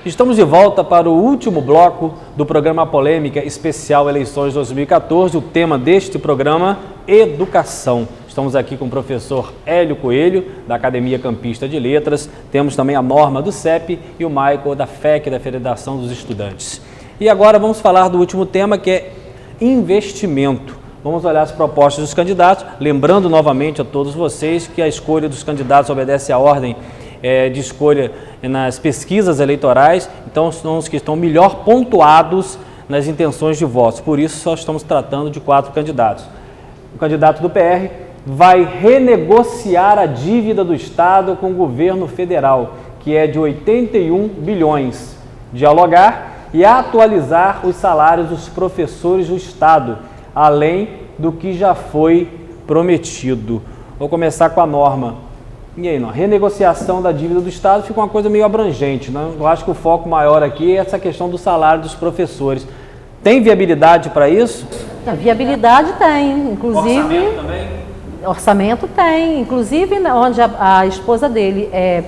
Estamos de volta para o último bloco do programa Polêmica Especial Eleições 2014. O tema deste programa, Educação. Estamos aqui com o professor Hélio Coelho, da Academia Campista de Letras. Temos também a Norma do CEP e o Michael da FEC, da Federação dos Estudantes. E agora vamos falar do último tema, que é investimento. Vamos olhar as propostas dos candidatos, lembrando novamente a todos vocês que a escolha dos candidatos obedece à ordem de escolha nas pesquisas eleitorais, então são os que estão melhor pontuados nas intenções de votos. Por isso, só estamos tratando de 4 candidatos. O candidato do PR vai renegociar a dívida do Estado com o governo federal, que é de 81 bilhões, dialogar e atualizar os salários dos professores do Estado, além do que já foi prometido. Vou começar com a Norma. E aí, renegociação da dívida do Estado fica uma coisa meio abrangente, né? Eu acho que o foco maior aqui é essa questão do salário dos professores. Tem viabilidade para isso? A viabilidade tem, inclusive... Orçamento também? Orçamento tem, inclusive onde a esposa dele é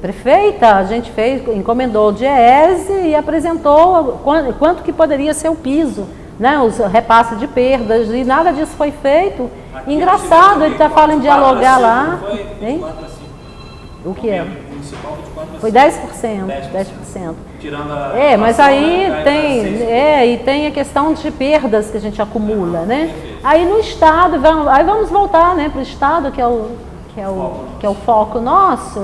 prefeita, a gente encomendou o DIEESE e apresentou quanto que poderia ser o piso, né? Os repasses de perdas, e nada disso foi feito. Aqui engraçado, ele está falando em dialogar lá. Hein? O que é? Foi 10%. 10%. Tirando a mas aí tem, e tem a questão de perdas que a gente acumula, né? Aí no Estado, vamos voltar, né, para o Estado, que é o foco nosso.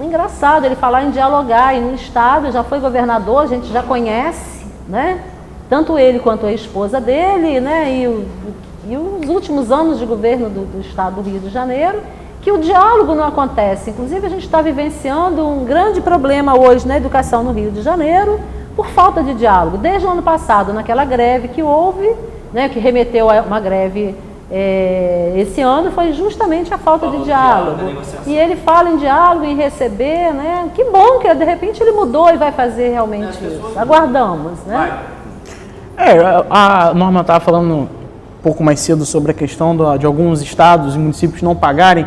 Engraçado ele falar em dialogar, e no Estado já foi governador, a gente já conhece, né? Tanto ele quanto a esposa dele, né? E os últimos anos de governo do Estado do Rio de Janeiro, que o diálogo não acontece. Inclusive, a gente está vivenciando um grande problema hoje na educação no Rio de Janeiro, por falta de diálogo. Desde o ano passado, naquela greve que houve, né, que remeteu a uma greve esse ano, foi justamente a falta de diálogo. E ele fala em diálogo, em receber, né? Que bom que de repente ele mudou e vai fazer realmente isso. Aguardamos, né? A Norma estava falando um pouco mais cedo sobre a questão de alguns estados e municípios não pagarem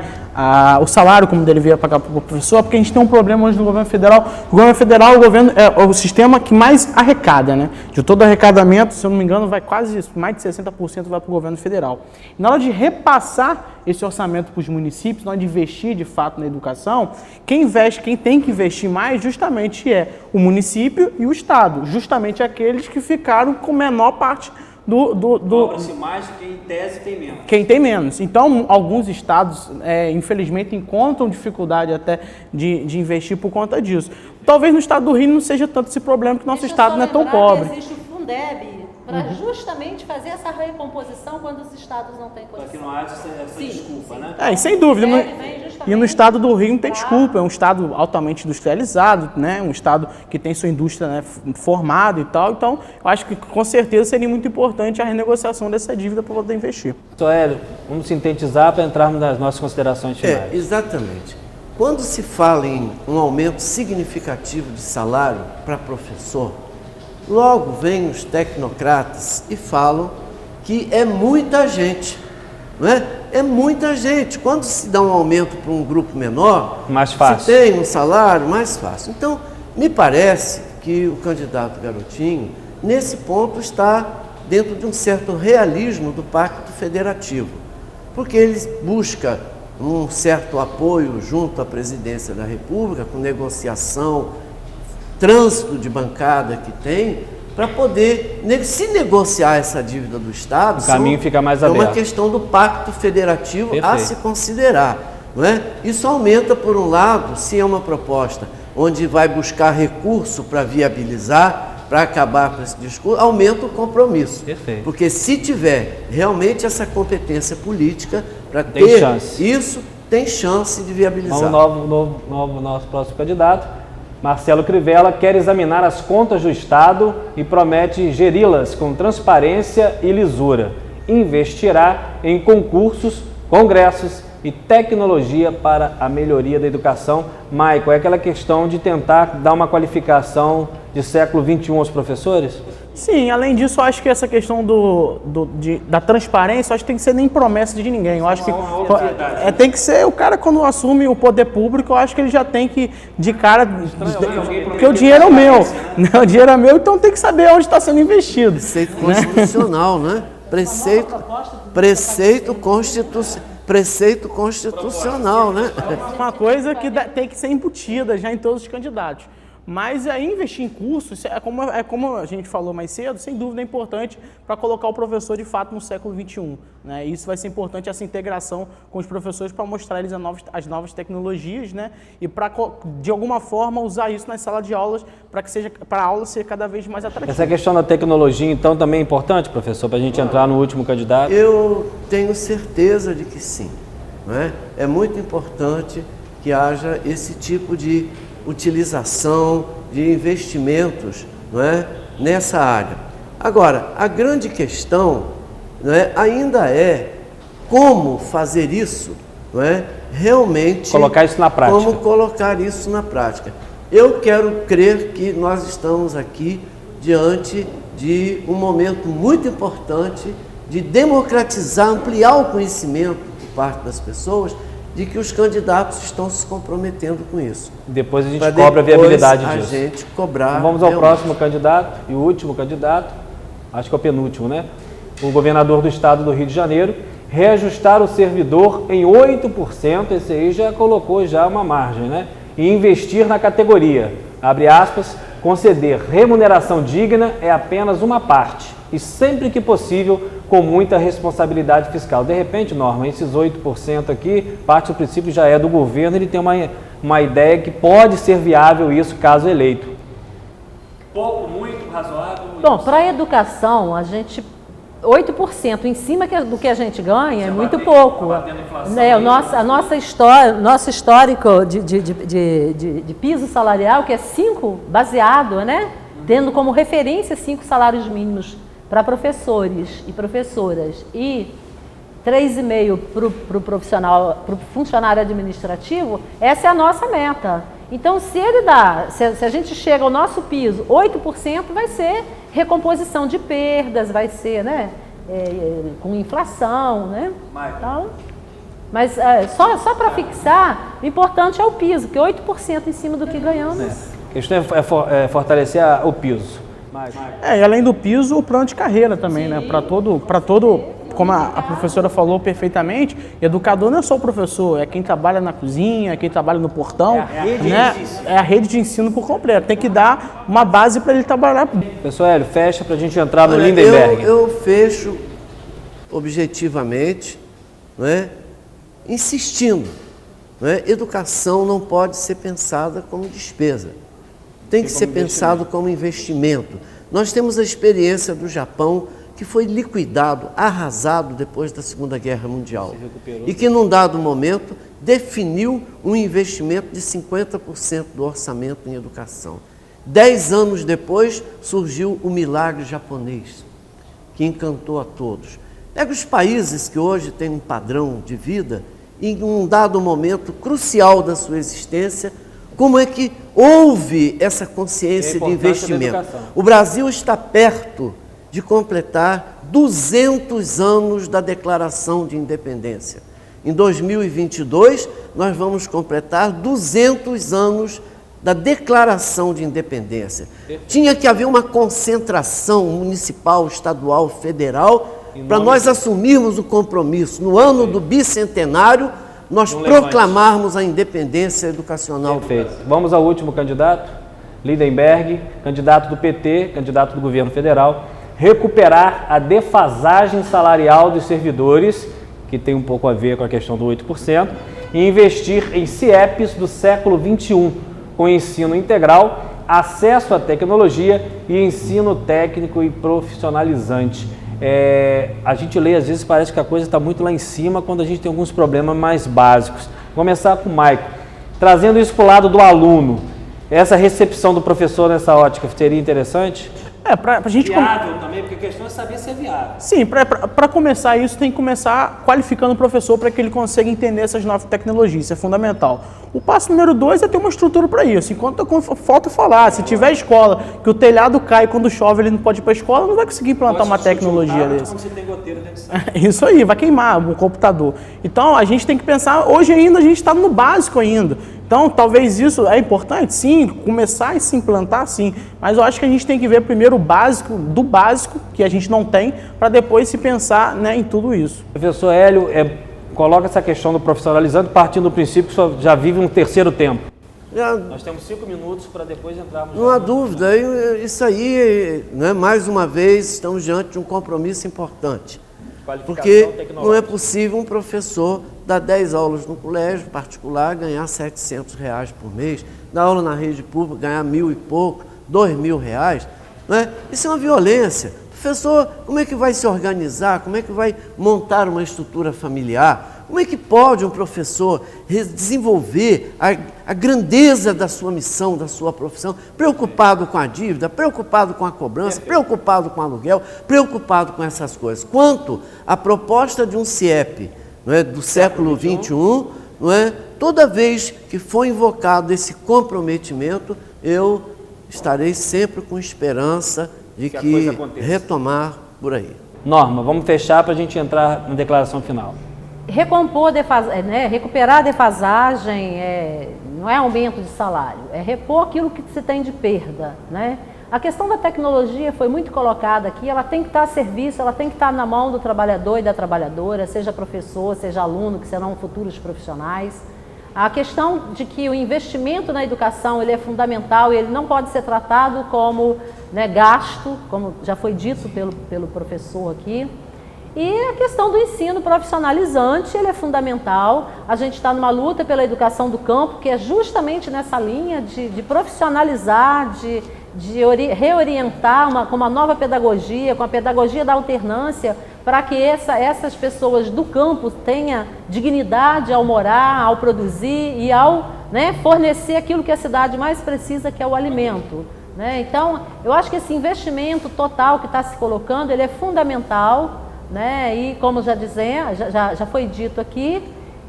o salário como deveria pagar para o professor, porque a gente tem um problema hoje no governo federal. O governo federal é o sistema que mais arrecada, né? De todo arrecadamento, se eu não me engano, vai quase mais de 60% vai para o governo federal. E na hora de repassar esse orçamento para os municípios, na hora de investir de fato na educação, quem tem que investir mais justamente é o município e o estado, justamente aqueles que ficaram com menor parte Cobra-se mais quem em tese tem menos. Quem tem menos. Então, alguns estados, infelizmente, encontram dificuldade até de investir por conta disso. Talvez no estado do Rio não seja tanto esse problema, porque o nosso estado não é tão pobre. Existe o Fundeb para justamente fazer essa recomposição quando os estados não têm condição. Para que não haja essa desculpa, né? Sem dúvida. E no estado do Rio não tem desculpa, é um estado altamente industrializado, né? Um estado que tem sua indústria, né, formada e tal. Então, eu acho que com certeza seria muito importante a renegociação dessa dívida para poder investir. Então, Hélio, vamos sintetizar para entrarmos nas nossas considerações finais. Exatamente. Quando se fala em um aumento significativo de salário para professor, logo vêm os tecnocratas e falam que é muita gente, não é? É muita gente. Quando se dá um aumento para um grupo menor, mais fácil. Se tem um salário, mais fácil. Então, me parece que o candidato Garotinho, nesse ponto, está dentro de um certo realismo do Pacto Federativo, porque ele busca um certo apoio junto à presidência da República, com negociação, trânsito de bancada que tem, para poder se negociar essa dívida do Estado. O caminho fica mais aberto. É uma questão do Pacto Federativo a se considerar, não é? Isso aumenta, por um lado, se é uma proposta onde vai buscar recurso para viabilizar, para acabar com esse discurso, aumenta o compromisso. Perfeito. Porque se tiver realmente essa competência política para ter isso, tem chance de viabilizar. Nosso próximo candidato. Marcelo Crivella quer examinar as contas do Estado e promete geri-las com transparência e lisura. Investirá em concursos, congressos e tecnologia para a melhoria da educação. Michael, é aquela questão de tentar dar uma qualificação de século XXI aos professores? Sim, além disso, eu acho que essa questão da transparência, eu acho que tem que ser nem promessa de ninguém. Eu acho que tem que ser o cara, quando assume o poder público, eu acho que ele já tem que, de cara, porque o dinheiro é o meu, né? O dinheiro é meu, então tem que saber onde está sendo investido. Preceito constitucional, né? Preceito constitucional, né? Uma coisa que tem que ser embutida já em todos os candidatos. Mas investir em cursos, como a gente falou mais cedo, sem dúvida é importante para colocar o professor de fato no século XXI. Né? Isso vai ser importante, essa integração com os professores, para mostrar eles as novas tecnologias, né? E para, de alguma forma, usar isso nas salas de aulas para a aula ser cada vez mais atrativa. Essa questão da tecnologia, então, também é importante, professor, para a gente entrar no último candidato? Eu tenho certeza de que sim. Não é? É muito importante que haja esse tipo de utilização de investimentos, não é, nessa área. Agora, a grande questão, não é, ainda é como fazer isso, não é, realmente... Colocar isso na prática. Como colocar isso na prática. Eu quero crer que nós estamos aqui diante de um momento muito importante de democratizar, ampliar o conhecimento por parte das pessoas, de que os candidatos estão se comprometendo com isso. Depois a gente cobra a viabilidade disso. A gente cobrar. Então vamos ao próximo candidato e o último candidato, acho que é o penúltimo, né? O governador do estado do Rio de Janeiro, reajustar o servidor em 8%, esse aí já colocou já uma margem, né? E investir na categoria, abre aspas, conceder remuneração digna é apenas uma parte e sempre que possível com muita responsabilidade fiscal. De repente, Norma, esses 8% aqui, parte do princípio já é do governo, ele tem uma ideia que pode ser viável isso caso eleito. Pouco, muito, razoável? Bom, para a educação, a gente... 8% em cima do que a gente ganha é muito pouco. Nosso histórico de piso salarial, que é 5, baseado, né? Tendo como referência 5 salários mínimos para professores e professoras e 3,5 para o profissional, para o funcionário administrativo, essa é a nossa meta. Então, se a gente chega ao nosso piso, 8% vai ser recomposição de perdas, vai ser, né, com inflação, né? Então, mas só para fixar, o importante é o piso, que 8% em cima do que ganhamos. A questão é fortalecer o piso. E além do piso, o plano de carreira também, sim, né? Para todo, como a professora falou perfeitamente, educador não é só o professor, é quem trabalha na cozinha, é quem trabalha no portão, né? É a rede de ensino por completo. Tem que dar uma base para ele trabalhar. Pessoal, Hélio, fecha para a gente entrar no Lindenberg. Eu fecho objetivamente, não é? Insistindo, não é? Educação não pode ser pensada como despesa. Tem que ser pensado como investimento. Nós temos a experiência do Japão, que foi liquidado, arrasado depois da Segunda Guerra Mundial. E que, num dado momento, definiu um investimento de 50% do orçamento em educação. 10 anos depois, surgiu o milagre japonês, que encantou a todos. Pega os países que hoje têm um padrão de vida, e em um dado momento crucial da sua existência, como é que houve essa consciência de investimento? O Brasil está perto de completar 200 anos da Declaração de Independência. Em 2022, nós vamos completar 200 anos da Declaração de Independência. Tinha que haver uma concentração municipal, estadual, federal, para nós assumirmos o compromisso no ano do bicentenário, nós proclamarmos a independência educacional. Perfeito. Vamos ao último candidato, Lindenberg, candidato do PT, candidato do governo federal, recuperar a defasagem salarial dos servidores, que tem um pouco a ver com a questão do 8%, e investir em CIEPs do século XXI, com ensino integral, acesso à tecnologia e ensino técnico e profissionalizante. A gente lê, às vezes parece que a coisa está muito lá em cima quando a gente tem alguns problemas mais básicos. Vou começar com o Maico. Trazendo isso para o lado do aluno, essa recepção do professor nessa ótica seria interessante? Pra gente... Viável também, porque a questão é saber se é viável. Sim, para começar isso, tem que começar qualificando o professor para que ele consiga entender essas novas tecnologias, isso é fundamental. O passo número 2 é ter uma estrutura para isso. Enquanto falta falar, se tiver escola que o telhado cai quando chove, ele não pode ir para a escola, não vai conseguir implantar uma tecnologia desse. Quando você tem goteira, deve ser. Isso aí, vai queimar o computador. Então, a gente tem que pensar, hoje ainda a gente está no básico ainda. Então, talvez isso é importante, sim, começar a se implantar, sim. Mas eu acho que a gente tem que ver primeiro o básico, do básico, que a gente não tem, para depois se pensar, né, em tudo isso. Professor Hélio, coloca essa questão do profissionalizando, partindo do princípio que já vive um terceiro tempo. Nós temos 5 minutos para depois entrarmos... Não há dúvida, isso aí, né, mais uma vez, estamos diante de um compromisso importante. Porque não é possível um professor dar 10 aulas no colégio particular, ganhar R$700 por mês, dar aula na rede pública, ganhar 1.000 e pouco, R$2.000, né? Isso é uma violência. Professor, como é que vai se organizar? Como é que vai montar uma estrutura familiar? Como é que pode um professor desenvolver a grandeza da sua missão, da sua profissão, preocupado com a dívida, preocupado com a cobrança, preocupado com o aluguel, preocupado com essas coisas? Quanto à proposta de um CIEP, não é, do século XXI, não é, toda vez que for invocado esse comprometimento, eu estarei sempre com esperança de que retomar por aí. Norma, vamos fechar para a gente entrar na declaração final. Recuperar a defasagem não é aumento de salário, é repor aquilo que se tem de perda, né? A questão da tecnologia foi muito colocada aqui, ela tem que estar a serviço, ela tem que estar na mão do trabalhador e da trabalhadora, seja professor, seja aluno, que serão futuros profissionais. A questão de que o investimento na educação ele é fundamental e ele não pode ser tratado como, né, gasto, como já foi dito pelo professor aqui. E a questão do ensino profissionalizante, ele é fundamental. A gente está numa luta pela educação do campo, que é justamente nessa linha de profissionalizar, de reorientar com uma nova pedagogia, com a pedagogia da alternância, para que essas pessoas do campo tenham dignidade ao morar, ao produzir e ao, né, fornecer aquilo que a cidade mais precisa, que é o alimento. Né? Então, eu acho que esse investimento total que está se colocando, ele é fundamental, né? E como já foi dito aqui,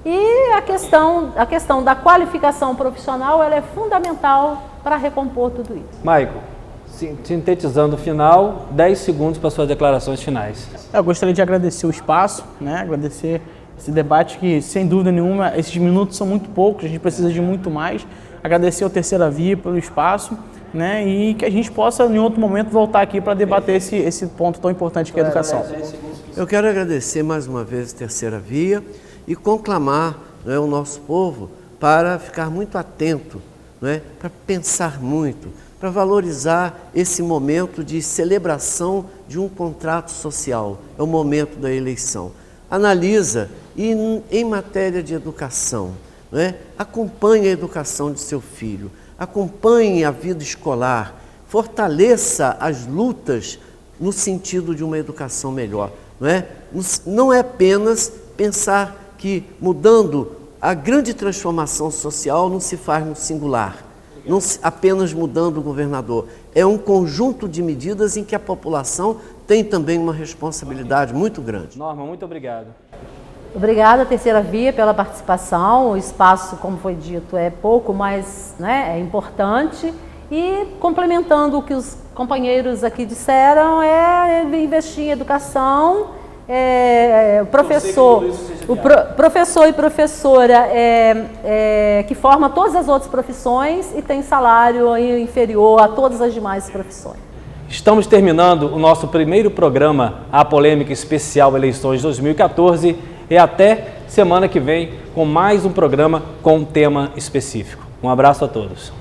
e a questão da qualificação profissional, ela é fundamental para recompor tudo isso. Maico, sintetizando o final, 10 segundos para suas declarações finais. Eu gostaria de agradecer o espaço, né? Agradecer esse debate que, sem dúvida nenhuma, esses minutos são muito poucos, a gente precisa de muito mais. Agradecer ao Terceira Via pelo espaço, né? E que a gente possa, em outro momento, voltar aqui para debater esse ponto tão importante que é a educação. Eu quero agradecer mais uma vez a Terceira Via e conclamar, né, o nosso povo para ficar muito atento, né, para pensar muito, para valorizar esse momento de celebração de um contrato social, é o momento da eleição. Analisa e, em matéria de educação, né, acompanhe a educação de seu filho, acompanhe a vida escolar, fortaleça as lutas no sentido de uma educação melhor. Não é apenas pensar que mudando a grande transformação social não se faz no singular, não apenas mudando o governador. É um conjunto de medidas em que a população tem também uma responsabilidade muito grande. Norma, muito obrigado. Obrigada, Terceira Via, pela participação. O espaço, como foi dito, é pouco, mas, né, é importante. E complementando o que os companheiros aqui disseram, é investir em educação. Professor e professora que forma todas as outras profissões e tem salário inferior a todas as demais profissões. Estamos terminando o nosso primeiro programa, a Polêmica Especial Eleições 2014, e até semana que vem com mais um programa com um tema específico. Um abraço a todos.